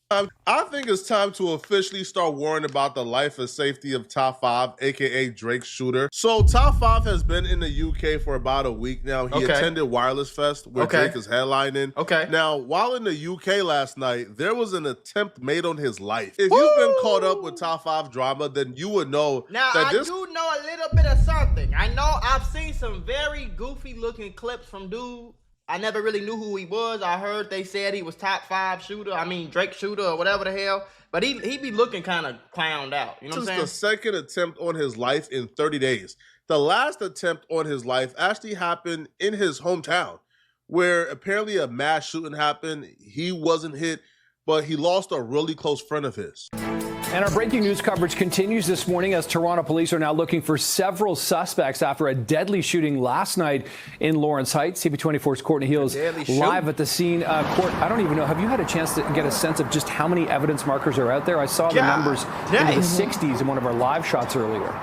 I think it's time to officially start worrying about the life and safety of Top 5, aka Drake Shooter. So Top 5 has been in the UK for about a week now. He attended Wireless Fest, where Drake is headlining. Now, while in the UK last night, there was an attempt made on his life. If you've been caught up with Top 5 drama, then you would know now, that I do know a little bit of something. I know I've seen some very goofy looking clips from dude. I never really knew who he was. I heard they said he was top 5 shooter. I mean, Drake Shooter or whatever the hell. But he be looking kind of clowned out. You know what I'm saying? This is the second attempt on his life in 30 days. The last attempt on his life actually happened in his hometown, where apparently a mass shooting happened. He wasn't hit, but he lost a really close friend of his. And our breaking news coverage continues this morning as Toronto police are now looking for several suspects after a deadly shooting last night in Lawrence Heights. CP24's Courtney Hills live at the scene. Court, I don't even know. Have you had a chance to get a sense of just how many evidence markers are out there? I saw the numbers into the 60s in one of our live shots earlier.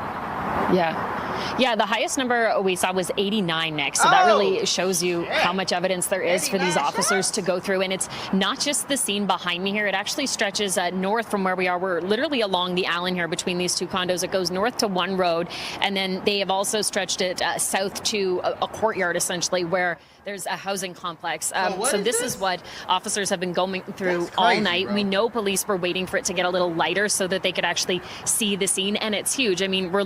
Yeah, the highest number we saw was 89 next. So that really shows you how much evidence there is for these officers to go through. And it's not just the scene behind me here. It actually stretches north from where we are. We're literally along the island here between these two condos. It goes north to one road. And then they have also stretched it south to a courtyard, essentially, where there's a housing complex. So this is what officers have been going through all night. Bro. We know police were waiting for it to get a little lighter so that they could actually see the scene. And it's huge. I mean, we're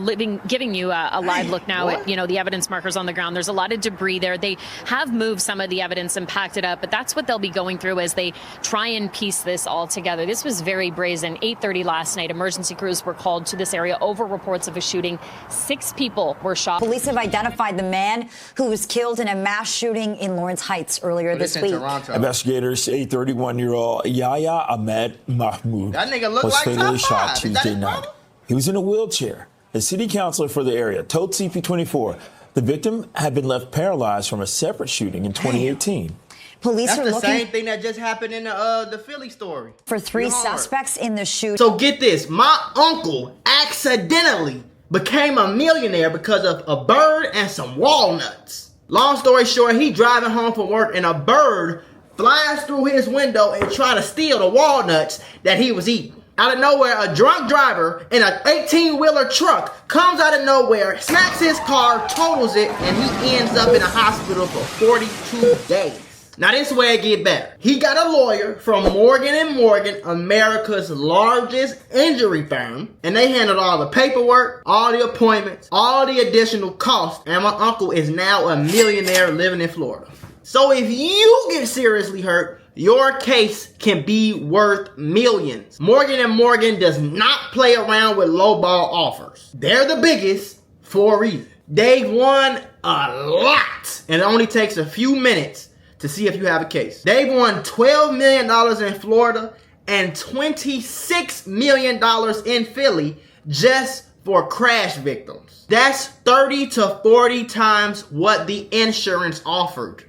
giving you a live look now at, the evidence markers on the ground. There's a lot of debris there. They have moved some of the evidence and packed it up, but that's what they'll be going through as they try and piece this all together. This was very brazen. 8:30 last night, emergency crews were called to this area over reports of a shooting. 6 people were shot. Police have identified the man who was killed in a mass shooting in Lawrence Heights earlier this week. Investigators say 31-year-old Yahya Ahmed Mahmoud was fatally shot Tuesday night. He was in a wheelchair. A city councilor for the area told CP24 the victim had been left paralyzed from a separate shooting in 2018. Police That's are the looking same thing that just happened in the Philly story. For 3 suspects in the shooting. So get this, my uncle accidentally became a millionaire because of a bird and some walnuts. Long story short, he driving home from work and a bird flies through his window and try to steal the walnuts that he was eating. Out of nowhere, a drunk driver in an 18-wheeler truck comes out of nowhere, smacks his car, totals it, and he ends up in a hospital for 42 days. Now this way it get better. He got a lawyer from Morgan & Morgan, America's largest injury firm, and they handled all the paperwork, all the appointments, all the additional costs, and my uncle is now a millionaire living in Florida. So if you get seriously hurt, your case can be worth millions. Morgan & Morgan does not play around with lowball offers. They're the biggest for a reason. They've won a lot, and it only takes a few minutes to see if you have a case. They've won $12 million in Florida and $26 million in Philly just for crash victims. That's 30 to 40 times what the insurance offered.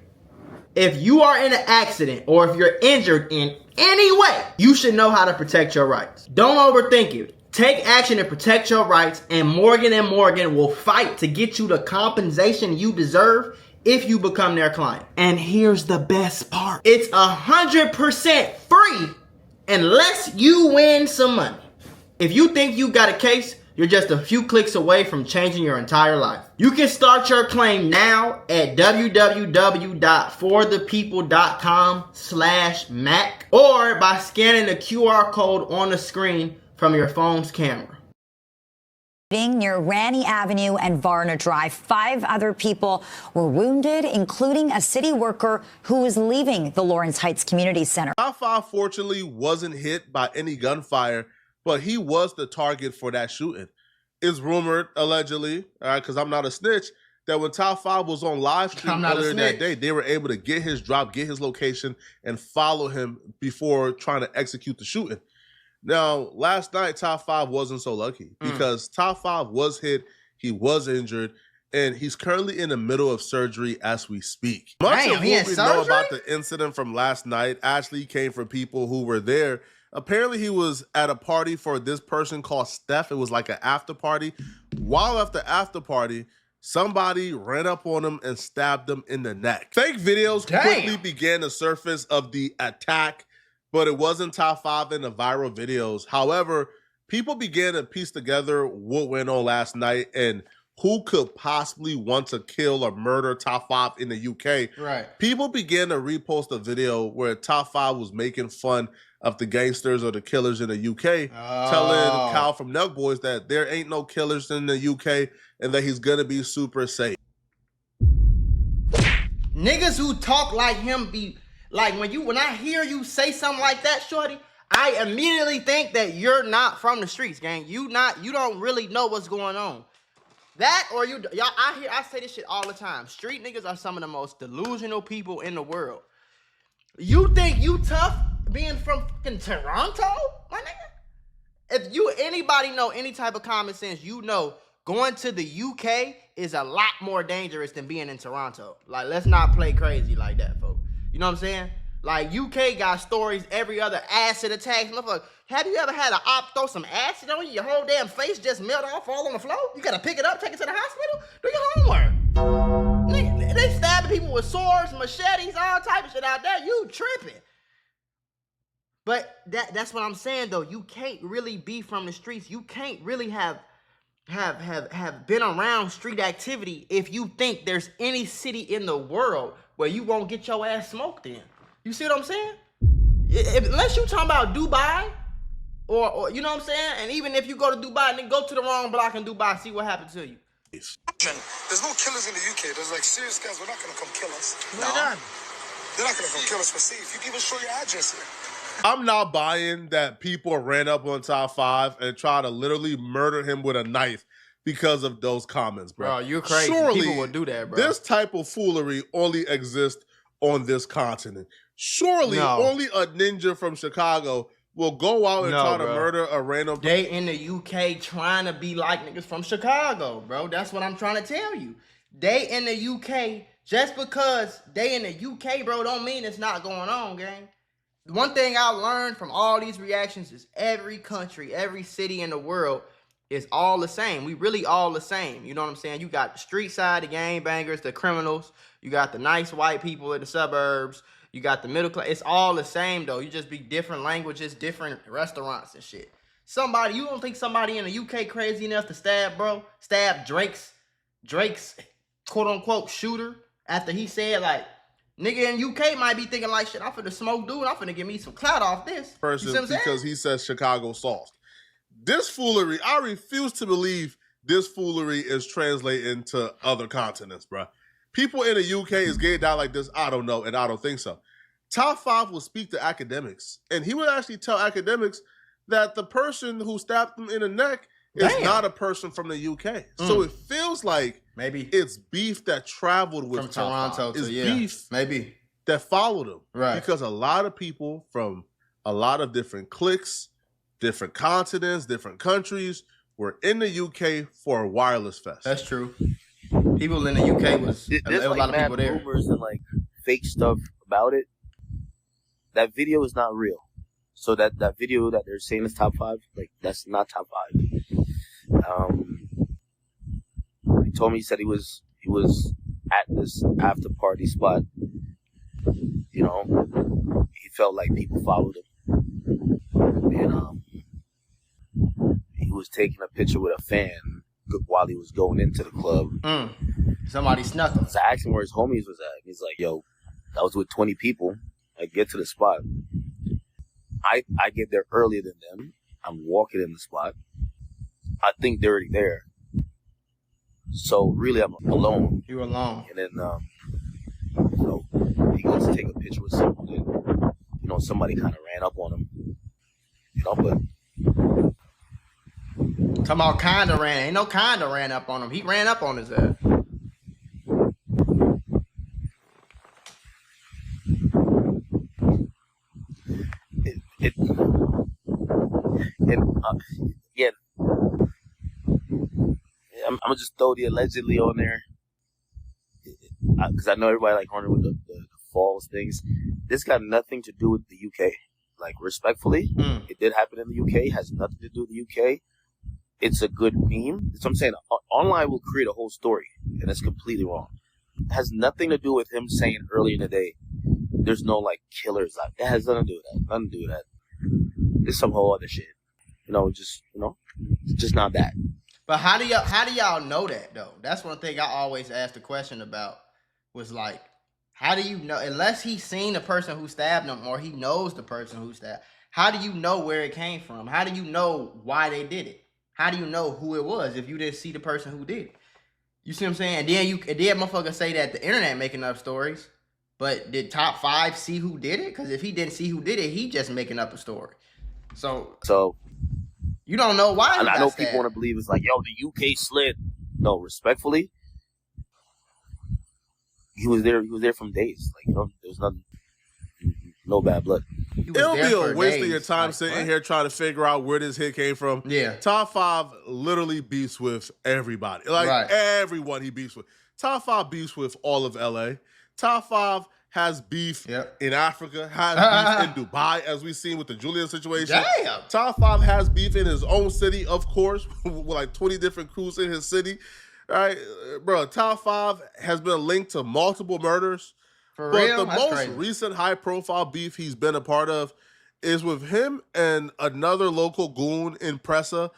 If you are in an accident or if you're injured in any way, you should know how to protect your rights. Don't overthink it. Take action to protect your rights, and Morgan & Morgan will fight to get you the compensation you deserve if you become their client. And here's the best part. It's 100% free unless you win some money. If you think you got a case, you're just a few clicks away from changing your entire life. You can start your claim now at www.forthepeople.com/Mac or by scanning the QR code on the screen from your phone's camera. Near Ranney Avenue and Varna Drive. 5 other people were wounded, including a city worker who was leaving the Lawrence Heights Community Center. Top 5 fortunately wasn't hit by any gunfire, but he was the target for that shooting. It's rumored, allegedly, because I'm not a snitch, that when Top 5 was on live stream earlier that day, they were able to get his drop, get his location, and follow him before trying to execute the shooting. Now, last night, Top 5 wasn't so lucky because Top 5 was hit, he was injured, and he's currently in the middle of surgery as we speak. Much of what we know about the incident from last night actually came from people who were there. Apparently, he was at a party for this person called Steph. It was like an after party. While at the after party, somebody ran up on him and stabbed him in the neck. Fake videos quickly began to surface of the attack. but it wasn't top 5 in the viral videos. However, people began to piece together what went on last night and who could possibly want to kill or murder top 5 in the UK. Right. People began to repost a video where top 5 was making fun of the gangsters or the killers in the UK, telling Kyle from Nelk Boys that there ain't no killers in the UK and that he's gonna be super safe. Niggas who talk like him be like, when I hear you say something like that, shorty, I immediately think that you're not from the streets, gang. You don't really know what's going on. That or y'all, I say this shit all the time. Street niggas are some of the most delusional people in the world. You think you tough being from fucking Toronto, my nigga? If anybody know any type of common sense, you know going to the UK is a lot more dangerous than being in Toronto. Like, let's not play crazy like that, folks. You know what I'm saying? Like, UK got stories every other acid attacks. Motherfucker, have you ever had an op throw some acid on you? Your whole damn face just melt off, fall on the floor? You gotta pick it up, take it to the hospital? Do your homework. Nigga, they stabbing people with swords, machetes, all type of shit out there. You tripping. But that's what I'm saying, though. You can't really be from the streets. You can't really have been around street activity if you think there's any city in the world where you won't get your ass smoked in. You see what I'm saying? Unless you talking about Dubai, or you know what I'm saying? And even if you go to Dubai, then go to the wrong block in Dubai, see what happened to you. There's no killers in the UK. There's like serious guys. We're not gonna come kill us. No. They're not gonna come kill us. But see, if you give us show your address here. I'm not buying that people ran up on top 5 and try to literally murder him with a knife because of those comments, bro. Bro, you're crazy. Surely, people would do that, bro. This type of foolery only exists on this continent. Surely only a ninja from Chicago will go out and try to murder a random... They in the UK trying to be like niggas from Chicago, bro. That's what I'm trying to tell you. They in the UK, just because they in the UK, bro, don't mean it's not going on, gang. One thing I learned from all these reactions is every country, every city in the world is all the same. We really all the same. You know what I'm saying? You got the street side, the gangbangers, the criminals. You got the nice white people in the suburbs. You got the middle class. It's all the same, though. You just be different languages, different restaurants and shit. You don't think somebody in the UK crazy enough to stab Drake's quote-unquote shooter after he said, like, nigga in UK might be thinking like, shit, I'm finna smoke dude. I'm finna get me some clout off this. Person because he says Chicago soft. This foolery, I refuse to believe this foolery is translating to other continents, bro. People in the UK is getting down like this. I don't know, and I don't think so. Top 5 will speak to academics, and he would actually tell academics that the person who stabbed him in the neck is not a person from the UK. So it feels like maybe it's beef that traveled with from Toronto to beef maybe that followed him. Right. Because a lot of people from a lot of different cliques, different continents, different countries were in the UK for a wireless fest. That's true. People in the UK there's a like lot of people there. Rumors and like fake stuff about it. That video is not real. So that video that they're saying is top 5, like that's not top 5. He told me, he said he was at this after party spot. You know, he felt like people followed him, and he was taking a picture with a fan while he was going into the club. Somebody snuck him. So I asked him where his homies was at. He's like, yo, I was with 20 people. I get to the spot. I get there earlier than them. I'm walking in the spot. I think they're already there. So really, I'm alone. You alone. And then, so he goes to take a picture with someone, and you know, somebody kind of ran up on him. You know, but talking about kinda ran. Ain't no kinda ran up on him. He ran up on his ass. Again, I'm gonna just throw the allegedly on there because I know everybody like running with the false things. This got nothing to do with the UK. Like, respectfully, it did happen in the UK. It has nothing to do with the UK. It's a good meme. That's what I'm saying. Online will create a whole story, and it's completely wrong. It has nothing to do with him saying earlier in the day there's no like killers out. It has nothing to do with that. Nothing to do with that. It's some whole other shit. It's just not that. But how do y'all know that though? That's one thing I always asked the question about. Was like, how do you know? Unless he's seen the person who stabbed him or he knows the person who stabbed. How do you know where it came from? How do you know why they did it? How do you know who it was if you didn't see the person who did it? You see what I'm saying? And then motherfuckers say that the internet making up stories. But did Top 5 see who did it? Because if he didn't see who did it, he just making up a story. So you don't know why. I know people want to believe it's like, yo, the UK slid. No, respectfully, he was there. He was there from days. Like, there's nothing, no bad blood. It'll be a waste of your time sitting here trying to figure out where this hit came from. Yeah. Top 5 literally beefs with everybody. Like everyone he beefs with. Top 5 beefs with all of LA. Top 5 has beef in Africa, has beef in Dubai, as we've seen with the Julian situation. Damn. Top 5 has beef in his own city, of course, with like 20 different crews in his city. Right? Bro, Top 5 has been linked to multiple murders. For but real? the That's most crazy. recent high-profile beef he's been a part of is with him and another local goon in Pressa.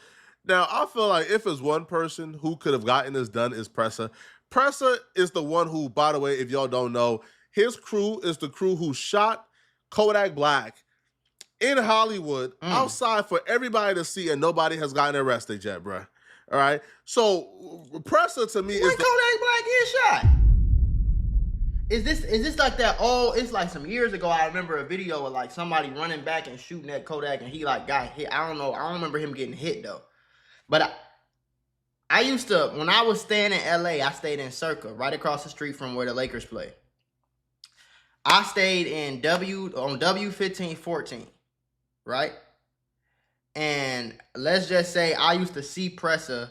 Now, I feel like if it's one person who could have gotten this done, is Pressa. Pressa is the one who, by the way, if y'all don't know, his crew is the crew who shot Kodak Black in Hollywood outside for everybody to see, and nobody has gotten arrested yet, bruh. All right? So, Pressa to me is Kodak Black get shot? Is this like that? Oh, it's like some years ago. I remember a video of like somebody running back and shooting at Kodak, and he like got hit. I don't know. I don't remember him getting hit though. But I used to, when I was staying in LA, I stayed in Circa, right across the street from where the Lakers play. I stayed in W1514, right? And let's just say I used to see Pressa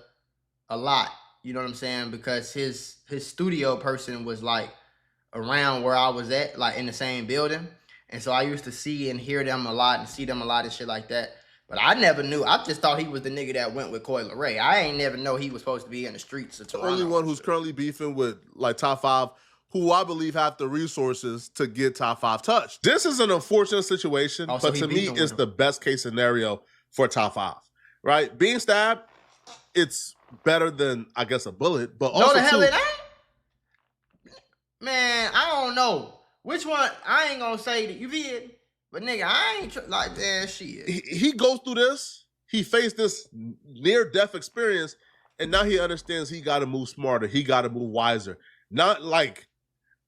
a lot. You know what I'm saying? Because his studio person was like around where I was at, like in the same building. And so I used to see and hear them a lot and see them a lot and shit like that. But I never knew. I just thought he was the nigga that went with Coi Leray. I ain't never know he was supposed to be in the streets of Toronto. The only one who's currently beefing with like Top 5, who I believe have the resources to get Top 5 touched. This is an unfortunate situation, but to me, it's the best case scenario for Top 5, right? Being stabbed, it's better than, I guess, a bullet, but also no, the hell it ain't. Man, I don't know. Which one? I ain't gonna say that you did. But nigga, I ain't like that shit. He goes through this. He faced this near-death experience, and now he understands he got to move smarter. He got to move wiser. Not like,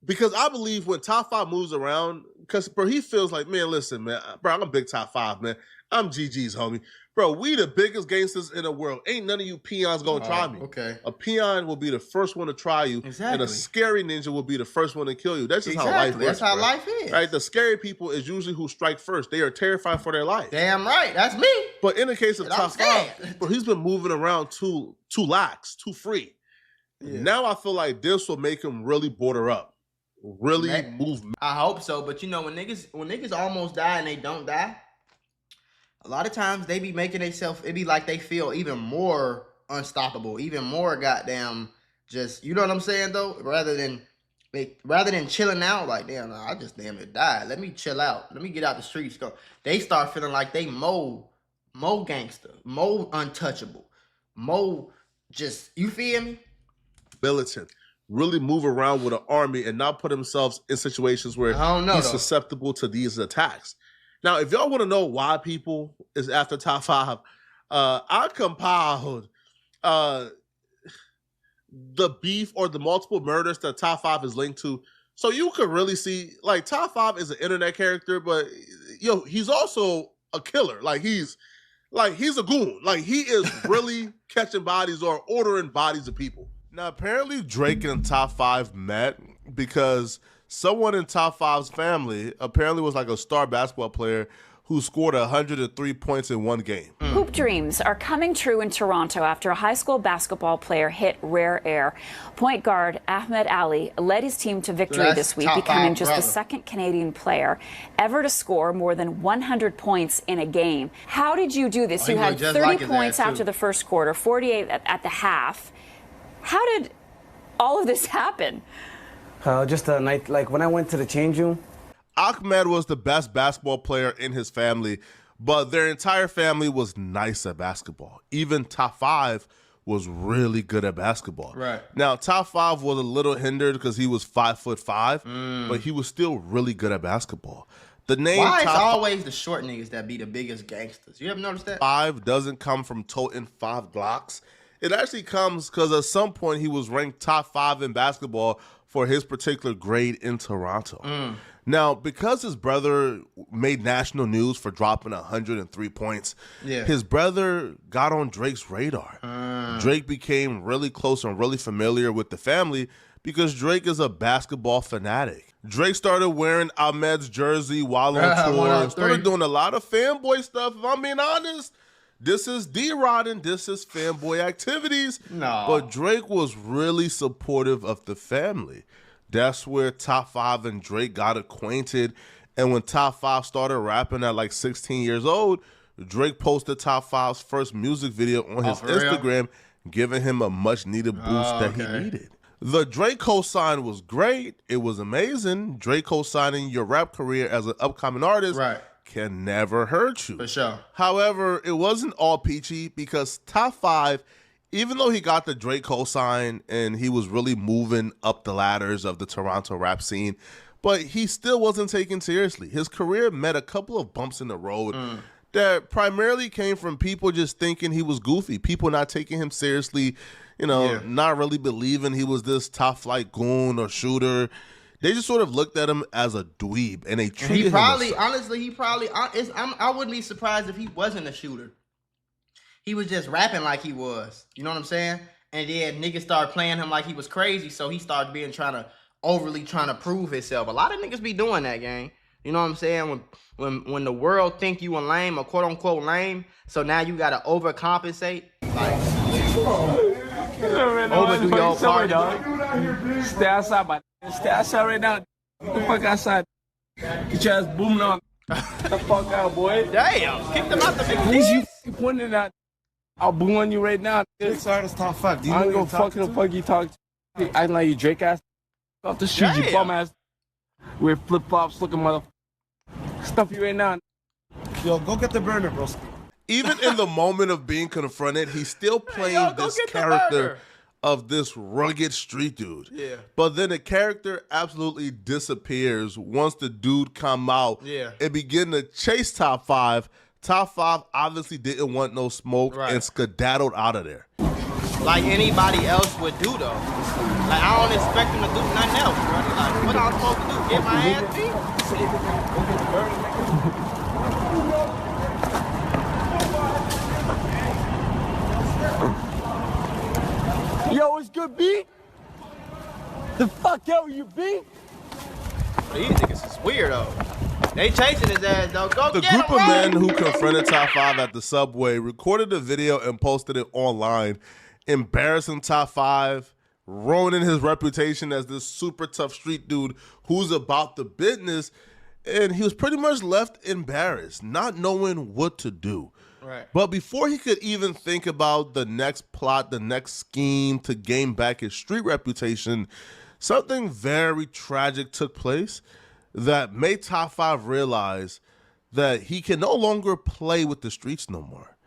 because I believe when Top 5 moves around, because bro, he feels like, man, listen, man, bro, I'm a big Top 5, man. I'm GG's, homie. Bro, we the biggest gangsters in the world. Ain't none of you peons gonna try me. Okay. A peon will be the first one to try you, and a scary ninja will be the first one to kill you. That's just how life works. That's how life is. Right? The scary people is usually who strike first. They are terrified for their life. Damn right. That's me. But in the case of Top 5, bro, he's been moving around too lax, too free. Yeah. Now I feel like this will make him really border up. Really move. I hope so. But you know, when niggas almost die and they don't die, a lot of times they be making themselves, it be like they feel even more unstoppable, even more goddamn just, you know what I'm saying though? Rather than chilling out, like, damn, I just damn it died. Let me chill out. Let me get out the streets. They start feeling like they more gangster, more untouchable, more just, you feel me? Militant. Really move around with an army and not put themselves in situations where he's susceptible to these attacks. Now, if y'all want to know why people is after Top 5, I compiled the beef or the multiple murders that Top 5 is linked to. So you could really see, like, Top 5 is an internet character, but, he's also a killer. He's a goon. Like, he is really catching bodies or ordering bodies of people. Now, apparently Drake and Top 5 met because someone in Top 5's family apparently was like a star basketball player who scored 103 points in one game. Hoop dreams are coming true in Toronto after a high school basketball player hit rare air. Point guard Ahmed Ali led his team to victory this week, becoming just the second Canadian player ever to score more than 100 points in a game. How did you do this? You had 30 points after the first quarter, 48 at the half. How did all of this happen? Just a night, like when I went to the change room. Ahmed was the best basketball player in his family, but their entire family was nice at basketball. Even top 5 was really good at basketball. Right. Now, top 5 was a little hindered because he was 5'5", but he was still really good at basketball. The name Why is always the short niggas that be the biggest gangsters? You ever noticed that? 5 doesn't come from toting 5 Glocks. It actually comes because at some point he was ranked top 5 in basketball for his particular grade in Toronto. Now, because his brother made national news for dropping 103 points, his brother got on Drake's radar. Drake became really close and really familiar with the family because Drake is a basketball fanatic. Drake started wearing Ahmed's jersey while on tour, started doing a lot of fanboy stuff. If I'm being honest, this is D-Rod and this is fanboy activities. No. But Drake was really supportive of the family. That's where Top 5 and Drake got acquainted. And when Top 5 started rapping at like 16 years old, Drake posted Top 5's first music video on his Instagram, giving him a much-needed boost that he needed. The Drake co-sign was great. It was amazing. Drake co-signing your rap career as an upcoming artist can never hurt you. For sure. However, it wasn't all peachy because Top 5, even though he got the Drake cosign and he was really moving up the ladders of the Toronto rap scene, but he still wasn't taken seriously. His career met a couple of bumps in the road that primarily came from people just thinking he was goofy, people not taking him seriously, you know, not really believing he was this top flight goon or shooter. They just sort of looked at him as a dweeb, and they treated him. I wouldn't be surprised if he wasn't a shooter. He was just rapping like he was. You know what I'm saying? And then niggas started playing him like he was crazy, so he started being overly trying to prove himself. A lot of niggas be doing that, gang. You know what I'm saying? When the world think you a lame or quote unquote lame, so now you gotta overcompensate. Like overdo your part, dog. Stay outside, my stay outside right now. Get the fuck outside. Get your ass booming on. Get the fuck out, boy. Damn, kick them out the big Who's you pointing at? I'll boom on you right now. This artist top 5. I don't go fucking fuck you talk. Acting like you Drake ass. Off the street, you bum ass. Wear flip flops, looking mother. Stuff you right now. Yo, go get the burner, bro. Even in the moment of being confronted, he's still playing this character of this rugged street dude. Yeah. But then the character absolutely disappears once the dude come out and begin to chase Top 5. Top 5 obviously didn't want no smoke and skedaddled out of there. Like anybody else would do, though. Like, I don't expect him to do nothing else, bro. Like, what I'm supposed to do? Get my ass beat? Yo, it's good, B? The fuck out you, B? These niggas is weird, though. They chasing his ass, though. Go the get group him, of men who confronted Top 5 at the subway recorded a video and posted it online, embarrassing Top 5, ruining his reputation as this super tough street dude who's about the business, and he was pretty much left embarrassed, not knowing what to do. Right. But before he could even think about the next plot, the next scheme to gain back his street reputation, something very tragic took place that made Top 5 realize that he can no longer play with the streets no more.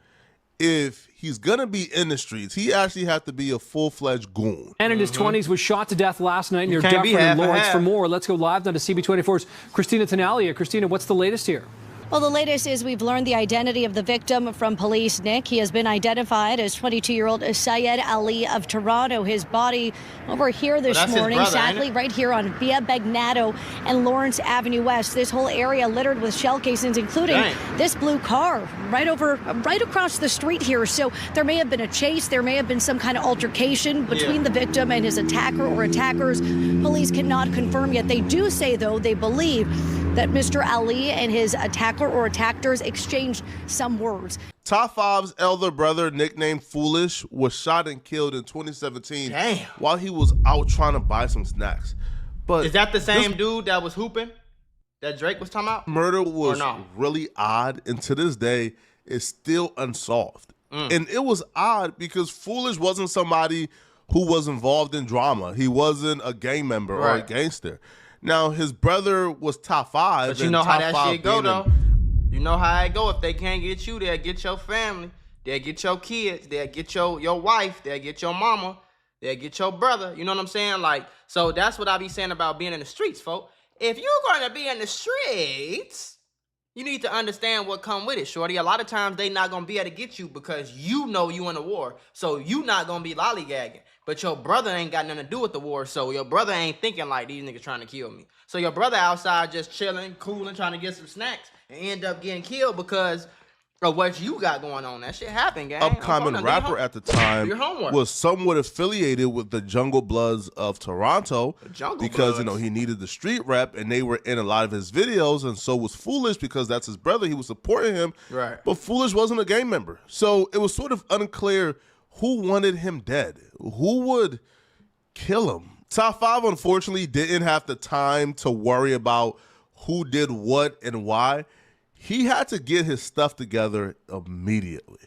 If he's going to be in the streets, he actually has to be a full-fledged goon. And in his 20s was shot to death last night near Dufferin and Lawrence. For more, let's go live now to CB24's Christina Tenalia. Christina, what's the latest here? Well, the latest is we've learned the identity of the victim from police, Nick. He has been identified as 22-year-old Syed Ali of Toronto. His body over here this morning, sadly, right here on Via Bagnato and Lawrence Avenue West. This whole area littered with shell casings, including this blue car right across the street here. So there may have been a chase. There may have been some kind of altercation between the victim and his attacker or attackers. Police cannot confirm yet. They do say, though, they believe that Mr. Ali and his attacker or attackers exchanged some words. Top 5's elder brother, nicknamed Foolish, was shot and killed in 2017 while he was out trying to buy some snacks. But is that the same dude that was hooping that Drake was talking about? Murder was really odd, and to this day, it's still unsolved. And it was odd because Foolish wasn't somebody who was involved in drama. He wasn't a gang member or a gangster. Now, his brother was top 5. But you know how that shit go, though. You know how it go. If they can't get you, they'll get your family. They'll get your kids. They'll get your wife. They'll get your mama. They'll get your brother. You know what I'm saying? Like, so that's what I be saying about being in the streets, folks. If you're going to be in the streets, you need to understand what come with it, shorty. A lot of times they not going to be able to get you because you know you in a war. So you not going to be lollygagging. But your brother ain't got nothing to do with the war. So your brother ain't thinking like these niggas trying to kill me. So your brother outside just chilling, cooling, trying to get some snacks and end up getting killed because of what you got going on. That shit happened, gang. Upcoming rapper at the time was somewhat affiliated with the Jungle Bloods of Toronto because, you know, he needed the street rep and they were in a lot of his videos, and so was Foolish because that's his brother. He was supporting him. Right. But Foolish wasn't a gang member. So it was sort of unclear who wanted him dead, who would kill him. Top 5, unfortunately, didn't have the time to worry about who did what and why. He had to get his stuff together immediately.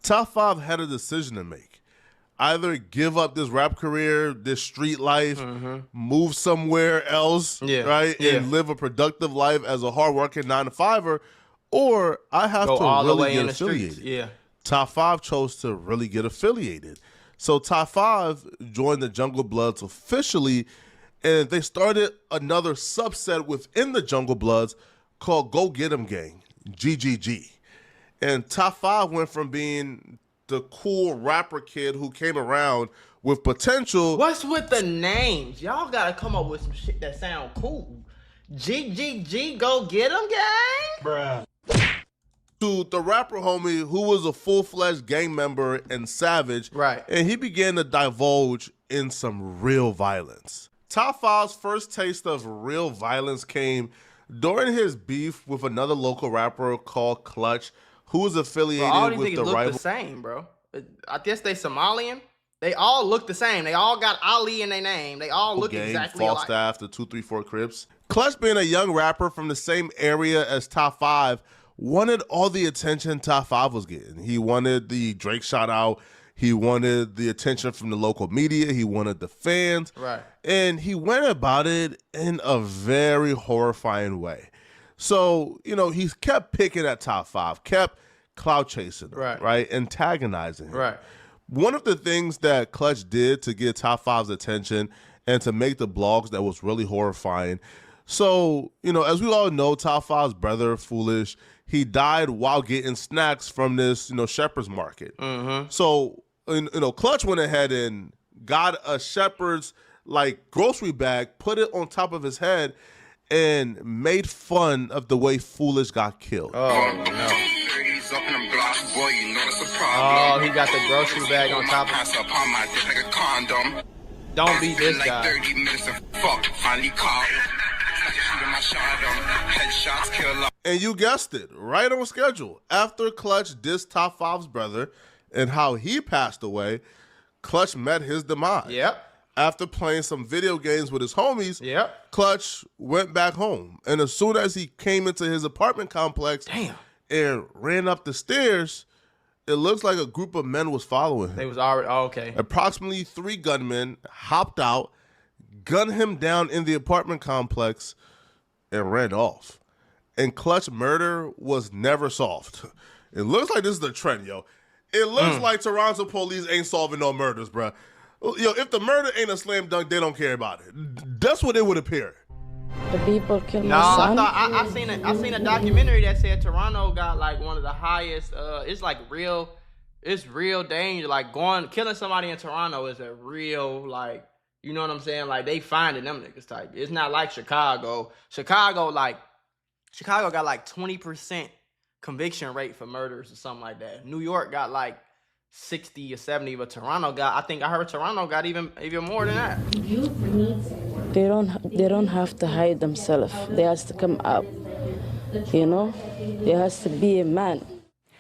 Top 5 had a decision to make. Either give up this rap career, this street life, move somewhere else, right, and live a productive life as a hardworking 9-to-5er, or I have go to all really the way get in the affiliated. streets. Yeah. Top 5 chose to really get affiliated. So Top 5 joined the Jungle Bloods officially, and they started another subset within the Jungle Bloods called Go Get 'Em Gang, GGG. And Top 5 went from being the cool rapper kid who came around with potential. What's with the names? Y'all gotta come up with some shit that sound cool. GGG, Go Get 'Em Gang? Bruh. To the rapper homie who was a full-fledged gang member and savage. Right. And he began to divulge in some real violence. Top 5's first taste of real violence came during his beef with another local rapper called Clutch, who was affiliated all these with niggas the look rival. the same, bro. I guess they Somalian. They all look the same. They all got Ali in their name. They all look Gang, exactly alike. Falstaff, the 234 Crips. Clutch, being a young rapper from the same area as Top 5, wanted all the attention Top 5 was getting. He wanted the Drake shout out. He wanted the attention from the local media. He wanted the fans. Right. And he went about it in a very horrifying way. So, you know, he kept picking at Top 5, kept clout chasing him, right? Antagonizing him. Right. One of the things that Clutch did to get Top 5's attention and to make the blogs that was really horrifying. So, you know, as we all know, Top 5's brother, Foolish, he died while getting snacks from this, you know, Shepherd's Market. So, you know, Clutch went ahead and got a Shepherd's, like, grocery bag, put it on top of his head, and made fun of the way Foolish got killed. Oh, no. Oh, he got the grocery bag on top of him. Don't be this guy. And you guessed it, right on schedule. After Clutch dissed Top 5's brother and how he passed away, Clutch met his demise. Yep. After playing some video games with his homies, yep, Clutch went back home. And as soon as he came into his apartment complex and ran up the stairs, it looks like a group of men was following him. They was already, oh, okay. Approximately 3 gunmen hopped out, gunned him down in the apartment complex, and ran off. And Clutch murder was never solved. It looks like this is the trend, yo. It looks like Toronto police ain't solving no murders, bruh. Yo, if the murder ain't a slam dunk, they don't care about it. That's what it would appear. The people killed no, my son. I seen a documentary that said Toronto got like one of the highest. It's like real danger. Like killing somebody in Toronto is a real, like, you know what I'm saying? Like they finding them niggas type. It's not like Chicago. Chicago got like 20% conviction rate for murders or something like that. New York got like 60 or 70, but Toronto got, I think I heard Toronto got even more than that. They don't have to hide themselves. They has to come up. You know, there has to be a man.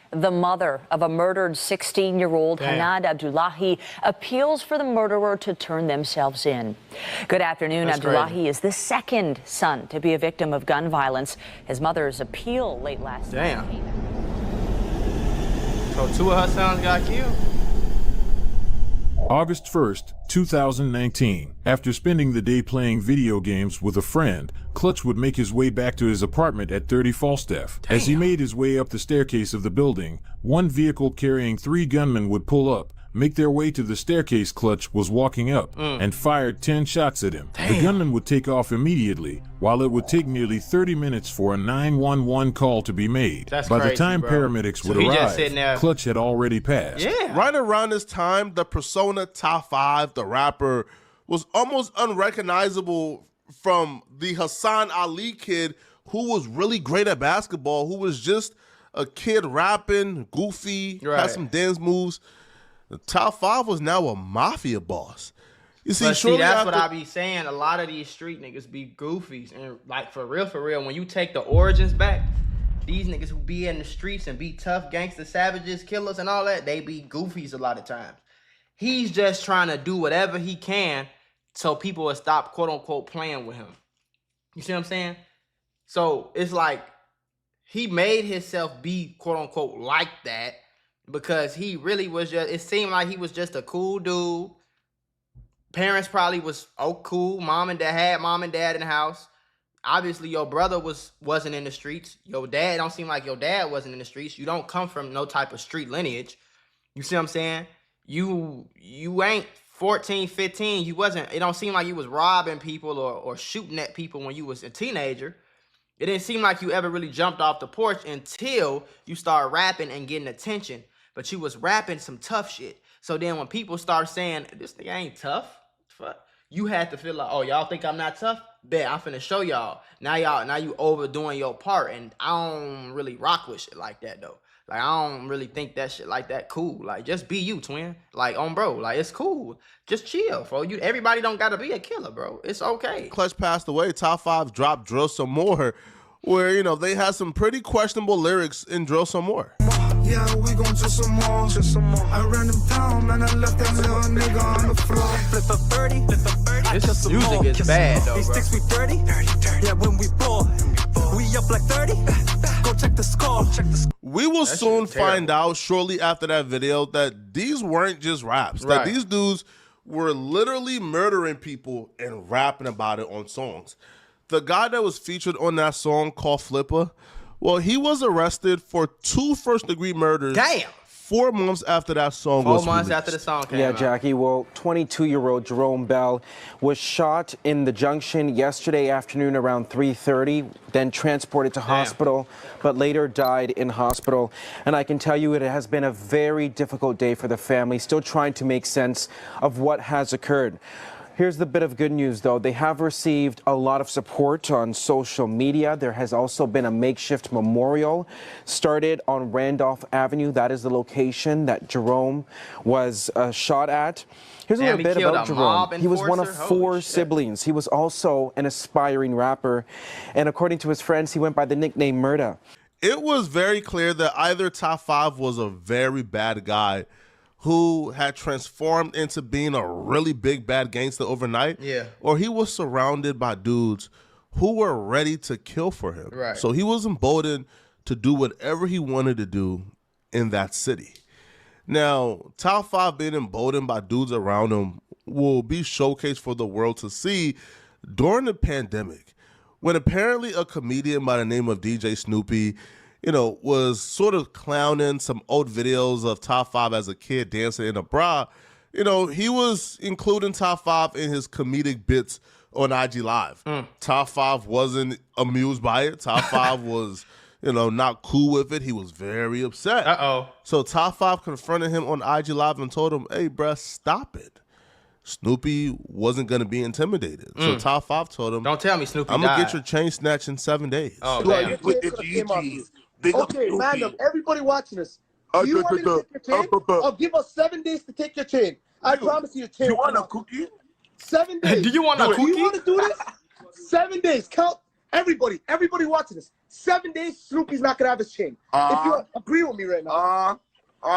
The mother of a murdered 16-year-old, Hanad Abdullahi, appeals for the murderer to turn themselves in. Good afternoon. That's Abdullahi crazy. is the second son to be a victim of gun violence. His mother's appeal late last night. So 2 of her sons got killed? August 1st, 2019. After spending the day playing video games with a friend, Clutch would make his way back to his apartment at 30 Falstaff. As he made his way up the staircase of the building, one vehicle carrying 3 gunmen would pull up, make their way to the staircase Clutch was walking up, and fired 10 shots at him. The gunman would take off immediately, while it would take nearly 30 minutes for a 911 call to be made. By the time paramedics would arrive, Clutch had already passed. Right around this time, the persona Top 5, the rapper, was almost unrecognizable from the Hassan Ali kid who was really great at basketball, who was just a kid rapping, goofy, had some dance moves. The Top 5 was now a mafia boss. You see, that's what I be saying. A lot of these street niggas be goofies. And like, for real, when you take the origins back, these niggas who be in the streets and be tough gangster savages, killers and all that, they be goofies a lot of times. He's just trying to do whatever he can so people will stop, quote unquote, playing with him. You see what I'm saying? So it's like he made himself be, quote unquote, like that, because he really was just, it seemed like he was just a cool dude. Parents probably was cool. Mom and dad in the house. Obviously, your brother wasn't in the streets. Your dad, don't seem like your dad wasn't in the streets. You don't come from no type of street lineage. You see what I'm saying? You ain't 14, 15. You wasn't, it don't seem like you was robbing people or shooting at people when you was a teenager. It didn't seem like you ever really jumped off the porch until you started rapping and getting attention. But you was rapping some tough shit. So then when people start saying, this nigga ain't tough, fuck, you had to feel like, oh, y'all think I'm not tough? Bet, I'm finna show y'all. Now you overdoing your part. And I don't really rock with shit like that, though. Like, I don't really think that shit like that cool. Like, just be you, twin. Like, bro, like, it's cool. Just chill, bro. Everybody don't gotta be a killer, bro. It's okay. Clutch passed away. Top 5 dropped Drill Some More, where, they had some pretty questionable lyrics in Drill Some More. Yeah, we gon' drill some more. I ran him down, man. I left that little nigga on the floor. Flip a 30. This music is bad, though, bro. These sticks we 30. Yeah, when we ball, we up like 30. Go check the score. We will soon find out shortly after that video that these weren't just raps. That these dudes were literally murdering people and rapping about it on songs. The guy that was featured on that song called Flipper, well, he was arrested for 2 first-degree murders. Damn. 4 months after that song was released. 4 months after the song came out. Yeah, Jackie. Well, 22-year-old Jerome Bell was shot in the Junction yesterday afternoon around 3:30, then transported to hospital, but later died in hospital. And I can tell you it has been a very difficult day for the family, still trying to make sense of what has occurred. Here's the bit of good news, though. They have received a lot of support on social media. There has also been a makeshift memorial started on Randolph Avenue. That is the location that Jerome was shot at. Here's a little bit about Jerome. He was one of 4 siblings. He was also an aspiring rapper. And according to his friends, he went by the nickname Murda. It was very clear that either Top 5 was a very bad guy who had transformed into being a really big bad gangster overnight, or he was surrounded by dudes who were ready to kill for him. So he was emboldened to do whatever he wanted to do in that city. Now, Top 5 being emboldened by dudes around him will be showcased for the world to see during the pandemic, when apparently a comedian by the name of DJ Snoopy was sort of clowning some old videos of Top 5 as a kid dancing in a bra. He was including Top 5 in his comedic bits on IG Live. Top 5 wasn't amused by it. Top 5 was, not cool with it. He was very upset. So Top 5 confronted him on IG Live and told him, hey, bruh, stop it. Snoopy wasn't going to be intimidated. So Top 5 told him, don't tell me Snoopy I'm going to get your chain snatched in 7 days. Okay, man, everybody watching this. Do you want me to take your chain? I'll give us 7 days to take your chain. I promise you your chain. You want a cookie? 7 days. Do you want a cookie? Do you want to do this? 7 days. Count everybody watching this. 7 days, Snoopy's not gonna have his chain. If you agree with me right now.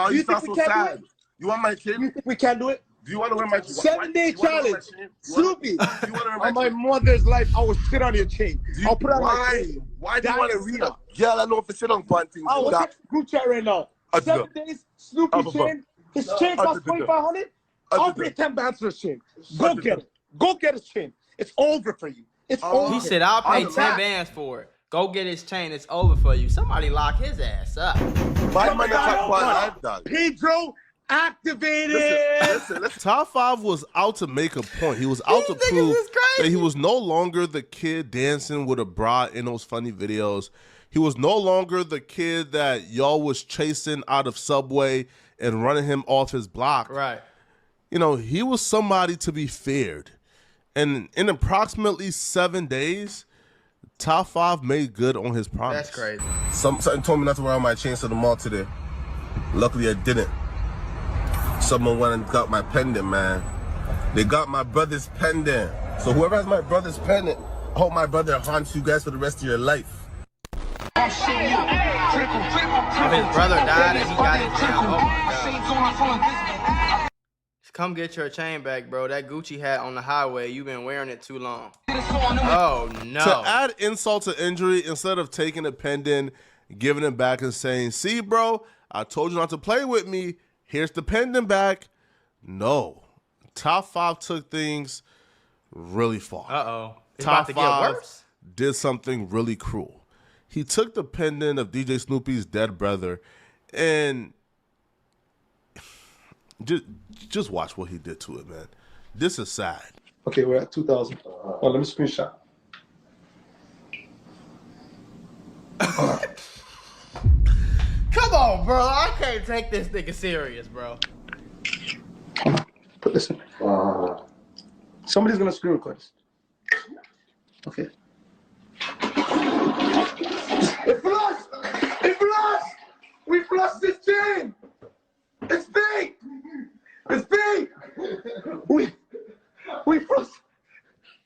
Do you think we can do it? You want my chain? You think we can do it? Do you want to wear my chain? 7-day challenge. Snoopy, on my mother's life, I will sit on your chain. I'll put on my chain. Why do you want to read it? Girl, I know if you sit on panting. I will check the group chat right now. 7 days, Snoopy chain. His chain costs $2,500. I'll pay 10 bands for his chain. Go get it. Go get his chain. It's over for you. It's over. He said, I'll pay 10 bands for it. Go get his chain. It's over for you. Somebody lock his ass up. Pedro activated. Listen. Top 5 was out to make a point. He was out to prove that he was no longer the kid dancing with a bra in those funny videos. He was no longer the kid that y'all was chasing out of Subway and running him off his block. Right. You know, he was somebody to be feared. And in approximately 7 days, Top 5 made good on his promise. That's crazy. Something told me not to wear my chains to the mall today. Luckily, I didn't. Someone went and got my pendant, man. They got my brother's pendant. So whoever has my brother's pendant, I hope my brother haunts you guys for the rest of your life. If his brother died and he got his chain, oh my God. Come get your chain back, bro. That Gucci hat on the highway, you've been wearing it too long. Oh, no. To add insult to injury, instead of taking a pendant, giving it back and saying, see, bro, I told you not to play with me. Here's the pendant back. No. Top 5 took things really far. Uh-oh. It's Top about to 5 get worse. did something really cruel. He took the pendant of DJ Snoopy's dead brother and just watch what he did to it, man. This is sad. Okay, we're at 2,000. Oh, let me screenshot. Come on, bro. I can't take this nigga serious, bro. Put this in. Somebody's gonna screen record this. Okay. It flushed! It flushed! We flushed this chain! It's big! It's big! We flushed.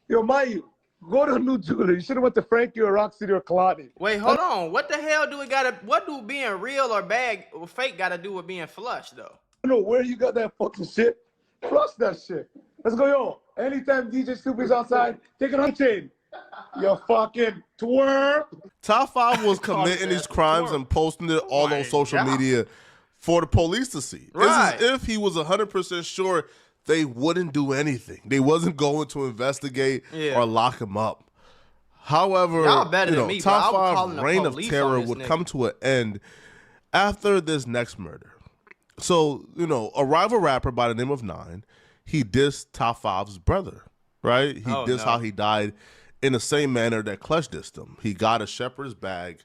Yo, Mayu, go to a new jeweler. You should have went to Frankie or Rock City or Kalani. Wait, hold on. What the hell do we gotta? What do being real or bad or fake gotta do with being flush though? I don't know where you got that fucking shit. Flush that shit. Let's go, yo. Anytime DJ Snoopy's outside, take it on chain. You fucking twerp. Top 5 was committing these crimes and posting it all on social media for the police to see. Right. It's as if he was 100% sure they wouldn't do anything. They wasn't going to investigate or lock him up. However, Y'all better than me, bro. I was Top calling 5 the reign of police terror on this would nigga. come to an end after this next murder. So, a rival rapper by the name of Nine, he dissed Top 5's brother, right? He dissed how he died in the same manner that Clutch dissed him. He got a shepherd's bag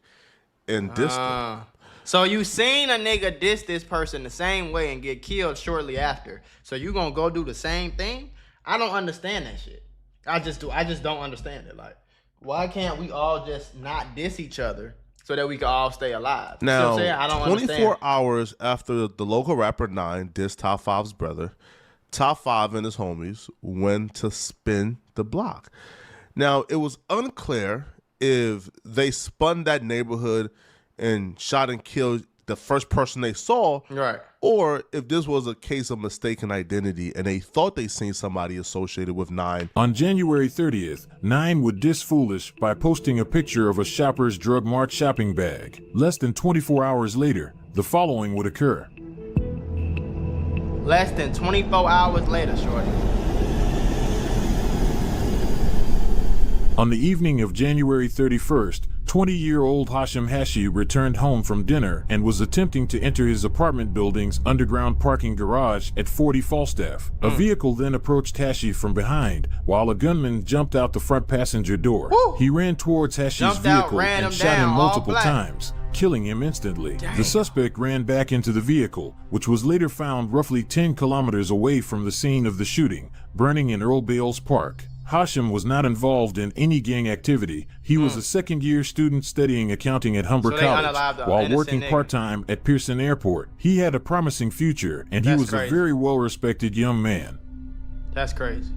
and dissed him. So you seen a nigga diss this person the same way and get killed shortly after. So you gonna go do the same thing? I don't understand that shit. I just don't understand it. Like, why can't we all just not diss each other so that we can all stay alive? You see what Now, I'm saying? I don't 24 understand. hours after the local rapper Nine dissed Top 5's brother, Top 5 and his homies went to spin the block. Now, it was unclear if they spun that neighborhood and shot and killed the first person they saw, Right. or if this was a case of mistaken identity and they thought they seen somebody associated with Nine. On January 30th, Nine would diss Foolish by posting a picture of a shopper's Drug Mart shopping bag. Less than 24 hours later, the following would occur. Less than 24 hours later, shorty. On the evening of January 31st, 20-year-old Hashim Hashi returned home from dinner and was attempting to enter his apartment building's underground parking garage at 40 Falstaff. A vehicle then approached Hashi from behind, while a gunman jumped out the front passenger door. He ran towards Hashi's vehicle and shot him multiple times, killing him instantly. The suspect ran back into the vehicle, which was later found roughly 10 kilometers away from the scene of the shooting, burning in Earl Bales Park. Hashim was not involved in any gang activity. He was a second-year student studying accounting at Humber College while working part-time at Pearson Airport. He had a promising future, and he was a very well-respected young man. That's crazy.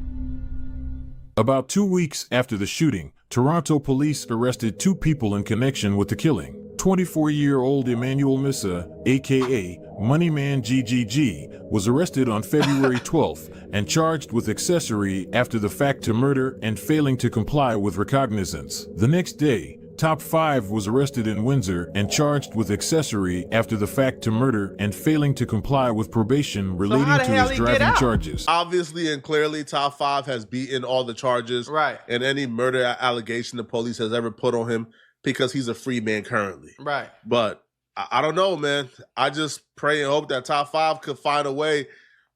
About 2 weeks after the shooting, Toronto police arrested 2 people in connection with the killing. 24-year-old Emmanuel Missa, a.k.a. Moneyman GGG, was arrested on February 12th and charged with accessory after the fact to murder and failing to comply with recognizance. The next day, Top 5 was arrested in Windsor and charged with accessory after the fact to murder and failing to comply with probation relating to his driving charges. Obviously and clearly, Top 5 has beaten all the charges and any murder allegation the police has ever put on him because he's a free man currently. Right. But I don't know, man. I just pray and hope that Top 5 could find a way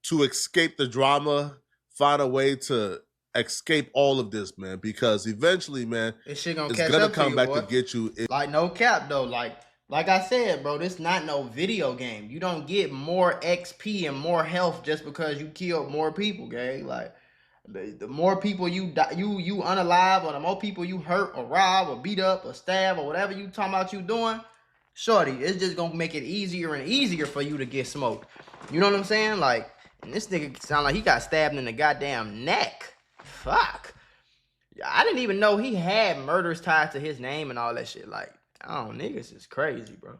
to escape the drama, find a way to escape all of this, man, because eventually, man, this shit gonna it's gonna come back boy. to get you. Like, no cap though, like I said, bro, this not no video game. You don't get more XP and more health just because you killed more people, gang. Like, the more people you unalive, or the more people you hurt or rob or beat up or stab or whatever you talking about you doing, shorty, it's just gonna make it easier and easier for you to get smoked. You know what I'm saying? Like, and this nigga sound like he got stabbed in the goddamn neck. Fuck. I didn't even know he had murders tied to his name and all that shit. Like, oh, niggas is crazy, bro.